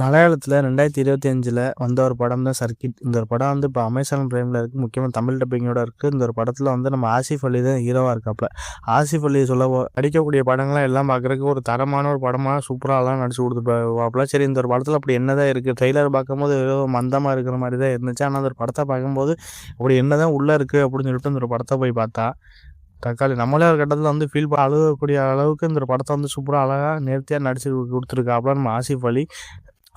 மலையாளத்துல 2025ல வந்த ஒரு படம் தான் சர்க்கிட். இந்த ஒரு படம் வந்து இப்போ அமேசான் பிரைம்ல இருக்கு. முக்கியமா தமிழ் டப்பிங்கோட இருக்கு. இந்த ஒரு படத்துல வந்து நம்ம ஆசிஃப் அலி தான் ஹீரோவா இருக்காப்ல. ஆசிஃப் அலி நடிக்கக்கூடிய படங்கள்லாம் எல்லாம் பார்க்கறதுக்கு ஒரு தரமான ஒரு படமா சூப்பராலாம் நடிச்சு கொடுத்துருப்பாப்ல. சரி, இந்த ஒரு படத்துல அப்படி என்னதான் இருக்கு? ட்ரெய்லர் பார்க்கும்போது ஏதோ மந்தமா இருக்கிற மாதிரி தான் இருந்துச்சு. ஆனால் அந்த ஒரு படத்தை பார்க்கும்போது அப்படி என்னதான் உள்ள இருக்கு அப்படின்னு சொல்லிட்டு இந்த ஒரு படத்தை போய் பார்த்தா தக்காளி நம்மளே ஒரு கட்டத்தில் வந்து ஃபீல் அழுகக்கூடிய அளவுக்கு இந்த ஒரு படத்தை வந்து சூப்பராக அழகாக நேர்த்தியாக நடிச்சு கொடுத்துருக்காப்புல நம்ம ஆசிஃப் அலி.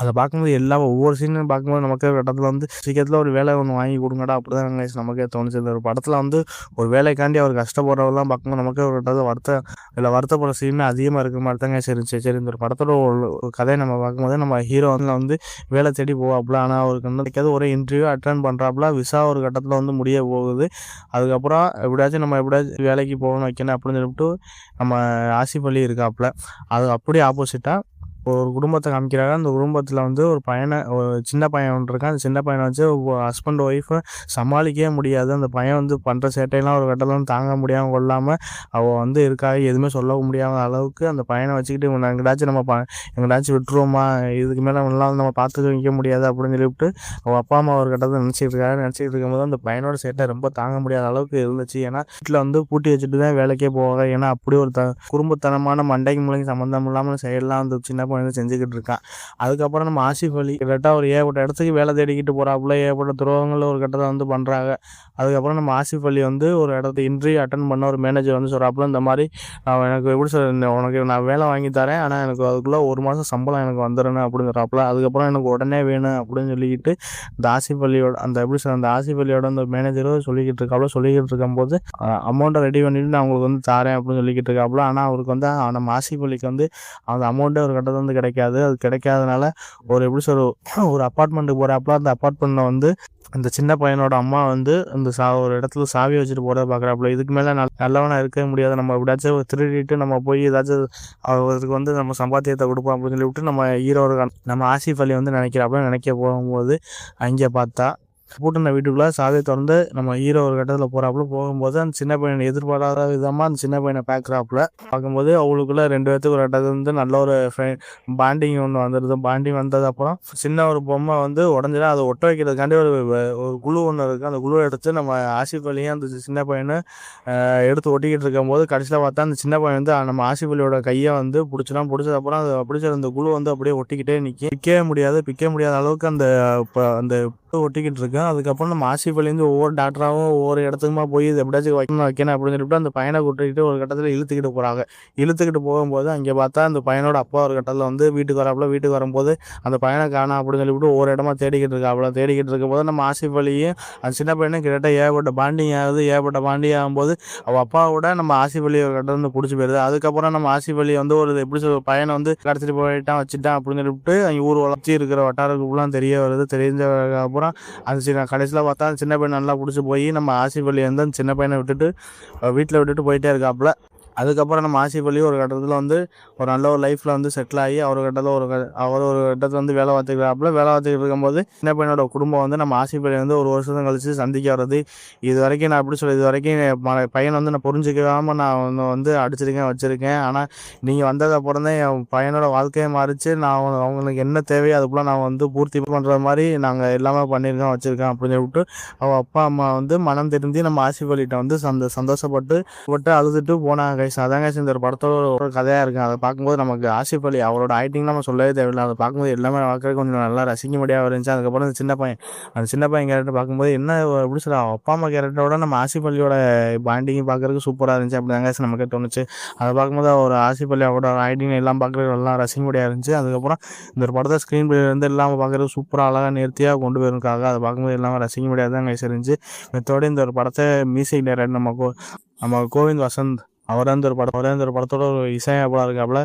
அதை பார்க்கும்போது எல்லாம் ஒவ்வொரு சீனும் பார்க்கும்போது நமக்கு ஒரு இடத்துல வந்து சீக்கிரத்தில் ஒரு வேலை ஒன்று வாங்கி கொடுங்கடா அப்படி தான் நமக்கே தோணுச்சு. இந்த ஒரு படத்தில் வந்து ஒரு வேலைக்காண்டி அவர் கஷ்டப்படுறதெல்லாம் பார்க்கும்போது நமக்கே ஒரு இடத்துல வருத்தப்படுற சீன் அதிகமாக இருக்கிற மாதிரி தாங்க இருந்துச்சு. சரி, இந்த ஒரு படத்தோட ஒரு கதையை நம்ம பார்க்கும்போது நம்ம ஹீரோ வந்து வேலை தேடி போவாப்புல. ஆனால் அவருக்கு வந்து கிடைக்காது. ஒரு இன்டர்வியூ அட்டன் பண்ணுறாப்புல. விசா ஒரு கட்டத்தில் வந்து முடிய போகுது. அதுக்கப்புறம் எப்படியாச்சும் வேலைக்கு போகணும் வைக்கணும் அப்படின்னு சொல்லிட்டு நம்ம ஆசிஃப் அலி இருக்காப்புல. அது அப்படியே ஆப்போசிட்டாக ஒரு குடும்பத்தை காமிக்கிறாங்க. அந்த குடும்பத்தில் வந்து ஒரு சின்ன பையன் ஒன்று இருக்கான். அந்த சின்ன பையனை வச்சு ஹஸ்பண்ட் ஒய்ஃபை சமாளிக்கவே முடியாது. அந்த பையன் வந்து பண்ணுற சேட்டையெல்லாம் ஒரு கட்டத்தில் தாங்க முடியாமல் கொள்ளாமல் அவள் வந்து இருக்காது எதுவுமே சொல்ல முடியாத அளவுக்கு அந்த பையனை வச்சுக்கிட்டு எங்கடாச்சும் எங்கடாச்சும் விட்டுருவோமா, இதுக்கு மேலே நம்ம பார்த்து வைக்க முடியாது அப்படின்னு சொல்லிவிட்டு அவள் அப்பா அம்மா ஒரு கட்டத்தில் நினச்சிட்டு இருக்கும்போது அந்த பையனோட சேட்டை ரொம்ப தாங்க முடியாத அளவுக்கு இருந்துச்சு. ஏன்னா வீட்டில் வந்து பூட்டி வச்சுட்டு தான் வேலைக்கே போவாங்க. ஏன்னா அப்படி ஒரு குடும்பத்தனமான மண்டைக்கு மூலைக்கு சம்மந்தம் இல்லாமல் செயலாம் அந்த சின்ன பையன் செஞ்சுக்கிட்டு இருக்கான். அதுக்கப்புறம் நம்ம ஆசிஃப் அலி கரெக்டாக ஒரு ஏகப்பட்ட இடத்துக்கு வேலை தேடிக்கிட்டு போகிறாப்புல. ஏகப்பட்ட துரோகங்கள் ஒரு கட்டத்தை வந்து பண்ணுறாங்க. அதுக்கப்புறம் நம்ம ஆசிஃப் அலி வந்து ஒரு இடத்த இன்டர்வியூ அட்டன் பண்ண ஒரு மேனேஜர் வந்து சொல்கிறாப்புல, இந்த மாதிரி எனக்கு எப்படி உனக்கு நான் வேலை வாங்கி தரேன், ஆனால் எனக்கு அதுக்குள்ளே 1 மாதம் சம்பளம் எனக்கு வந்துடணும் அப்படின்னு சொல்கிறாப்புல. அதுக்கப்புறம் எனக்கு உடனே வேணும் அப்படின்னு சொல்லிக்கிட்டு இந்த ஆசிஃப் அலியோட அந்த ஆசிஃப் அலியோட அந்த மேனேஜரும் சொல்லிக்கிட்டு இருக்கும்போது அமௌண்ட்டை ரெடி பண்ணிவிட்டு நான் அவங்களுக்கு வந்து தரேன் அப்படின்னு சொல்லிக்கிட்டு இருக்காப்புல. ஆனால் அவருக்கு வந்து நம்ம ஆசிஃப் அலிக்கு வந்து அந்த அமௌண்ட்டே ஒரு கட்டத்தை வந்து கிடைக்காது. அது கிடைக்காதனால ஒரு அப்பார்ட்மெண்ட்டுக்கு போகிறாப்புல. அந்த அப்பார்ட்மெண்ட்டில் வந்து அந்த சின்ன பையனோட அம்மா வந்து அந்த ஒரு இடத்துல சாவியை வச்சுட்டு போகிறத பார்க்குறாப்புல. இதுக்கு மேலே நல்லவனாக இருக்கவே முடியாது. நம்ம எப்படியாச்சும் திருடிட்டு நம்ம போய் ஏதாச்சும் அவருக்கு வந்து நம்ம சம்பாத்தியத்தை கொடுப்போம் அப்படின்னு சொல்லிவிட்டு நம்ம நம்ம ஆசிஃப் அலி வந்து நினைக்க போகும்போது அங்கே பார்த்தா பூட்டின வீட்டுக்குள்ளே சாவியை திறந்து நம்ம ஹீரோ ஒரு கட்டத்தில் போகும்போது அந்த சின்ன பையனை எதிர்பாராத விதமாக அந்த சின்ன பையனை பார்க்கும்போது அவங்களுக்குள்ள 2 பேர்த்துக்கு ஒரு கட்டத்தில் வந்து நல்ல ஒரு பாண்டிங் ஒன்று வந்துடுது. பாண்டிங் வந்ததுக்கப்புறம் சின்ன ஒரு பொம்மை வந்து உடஞ்சிடும். அதை ஒட்ட வைக்கிறதுக்காண்டி ஒரு குழு ஒன்று இருக்குது. அந்த குழுவை எடுத்து நம்ம ஆசிஃப் அலியும் அந்த சின்ன பையனை எடுத்து ஒட்டிக்கிட்டு இருக்கும்போது கடைசியில் பார்த்தா அந்த சின்ன பையன் வந்து நம்ம ஆசிஃப் அலியோட கையை வந்து பிடிச்சதுக்கப்புறம் அது பிடிச்ச அந்த குழு வந்து அப்படியே ஒட்டிக்கிட்டே பிக்கவே முடியாத அளவுக்கு அந்த ஒட்டிக்கிட்டு இருக்கேன். அதுக்கப்புறம் நம்ம ஆசிஃப் அலிந்து ஒவ்வொரு டாக்டராகவும் ஒவ்வொரு இடத்துக்குமா போய் இது எப்படியாச்சும் வைக்கணும் அப்படின்னு சொல்லிட்டு அந்த பையனை கூட்டிகிட்டு ஒரு கட்டத்தில் இழுத்துக்கிட்டு போகும்போது அங்கே பார்த்தா அந்த பையனோட அப்பா ஒரு கட்டத்தில் வந்து வீட்டுக்கு வரும்போது அந்த பையனை காணோம் அப்படின்னு சொல்லிவிட்டு ஒவ்வொரு இடமா தேடிக்கிட்டு இருக்கும்போது நம்ம ஆசிஃப் அலியும் அந்த சின்ன பையனை கிட்ட ஏகப்பட்ட பாண்டிங் ஆகும்போது அவள் அப்பாவோட நம்ம ஆசிஃப் அலி ஒரு கட்டத்தில் வந்து பிடிச்சி போயிருது. அதுக்கப்புறம் நம்ம ஆசிஃப் அலி வந்து ஒரு பையனை வந்து கடத்திட்டு வச்சுட்டான் அப்படின்னு சொல்லிவிட்டு அங்கே ஊர் வளர்ச்சி இருக்கிற வட்டாரத்துக்குலாம் தெரிய வருது. தெரிஞ்ச அந்த கடைசியில் பார்த்தா அந்த சின்ன பையன் நல்லா பிடிச்சி போய் நம்ம ஆசிஃப் அலி வந்து அந்த சின்ன பையனை வீட்டில் விட்டுட்டு போயிட்டே இருக்காப்புல. அதுக்கப்புறம் நம்ம ஆசிஃப் அலி ஒரு கட்டத்தில் வந்து ஒரு நல்ல ஒரு லைஃப்பில் வந்து செட்டில் ஆகி அவர் ஒரு கட்டத்தில் வந்து வேலை பார்த்துக்கிட்டு இருக்கும்போது சின்ன பையனோட குடும்பம் வந்து நம்ம ஆசிஃப் அலி வந்து ஒரு வருஷம் கழிச்சு சந்திக்க வர்றது. இது வரைக்கும் பையனை வந்து நான் புரிஞ்சுக்காமல் நான் வந்து வச்சுருக்கேன். ஆனால் நீங்கள் வந்ததுக்கப்புறம் தான் என் பையனோட வாழ்க்கையை மாறிச்சு. நான் அவங்களுக்கு என்ன தேவையோ அதுக்குள்ளே நான் வந்து பூர்த்தி பண்ணுற மாதிரி நாங்கள் எல்லாமே வச்சுருக்கேன் அப்படின்னு சொல்லிட்டு அவள் அப்பா அம்மா வந்து மனம் திருந்தி நம்ம ஆசிஃப் அலிகிட்ட வந்து சந்தோஷப்பட்டு அழுதுட்டு போனாங்க. அதாங்க இந்த ஒரு படத்தோட ஒரு கதையாக இருக்கும். அதை பார்க்கும்போது நமக்கு ஆசிஃப் அலி அவரோட ஆக்டிங் நம்ம சொல்லவே தேவையில்லை. அதை பார்க்கும்போது எல்லாமே பார்க்குறதுக்கு கொஞ்சம் நல்லா ரசிக்கும்படியாக இருந்துச்சு. அதுக்கப்புறம் அந்த சின்ன பையன் கேரக்டர் பார்க்கும்போது என்ன எப்படி சொல்ல அப்பா அம்மா கேரக்டரோட நம்ம ஆசிஃப் அலியோட பாண்டிங் பார்க்குறதுக்கு சூப்பராக இருந்துச்சு. அப்படி தாங்க நமக்கு தோணுச்சு. அதை பார்க்கும்போது அவர் ஆசிஃப் அலி அவரோட ஆக்டிங் எல்லாம் பார்க்குறதுக்கு எல்லாம் ரசிக்கும்படியாக இருந்துச்சு. அதுக்கப்புறம் இந்த ஒரு படத்தை ஸ்க்ரீன் பிளே இருந்து எல்லாம் பார்க்குறதுக்கு சூப்பராக அழகாக நேர்த்தியாக கொண்டு போயிருக்காங்க. அதை பார்க்கும்போது எல்லாமே ரசிக்கும்படியாக தான் இருந்துச்சு. மற்றோட இந்த ஒரு படத்தை மியூசிக் டைரக்டர் நம்ம கோவிந்த் வசந்த் அவரே இந்த ஒரு படத்தோட ஒரு இசையமைப்பாளர் இருக்காப்புல.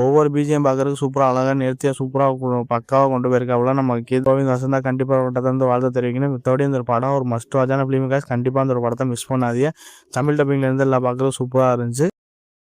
ஒவ்வொரு பிஜிஎம் பார்க்குறதுக்கு சூப்பராக அழகாக நேர்த்தியாக சூப்பராக பக்காவாக கொண்டு போயிருக்காப்புல. நம்ம கோவிந்த் வசந்தா கண்டிப்பாக படத்தை வந்து வாழ்த்து தெரிவிக்கணும். மற்றபடி இந்த ஒரு படம் ஒரு மஸ்ட் வாட்சான ஃபிலிம். கண்டிப்பாக அந்த ஒரு படத்தை மிஸ் பண்ணாதீங்க. தமிழ் டப்பிங்லேருந்து எல்லாம் பார்க்குறது சூப்பராக இருந்துச்சு.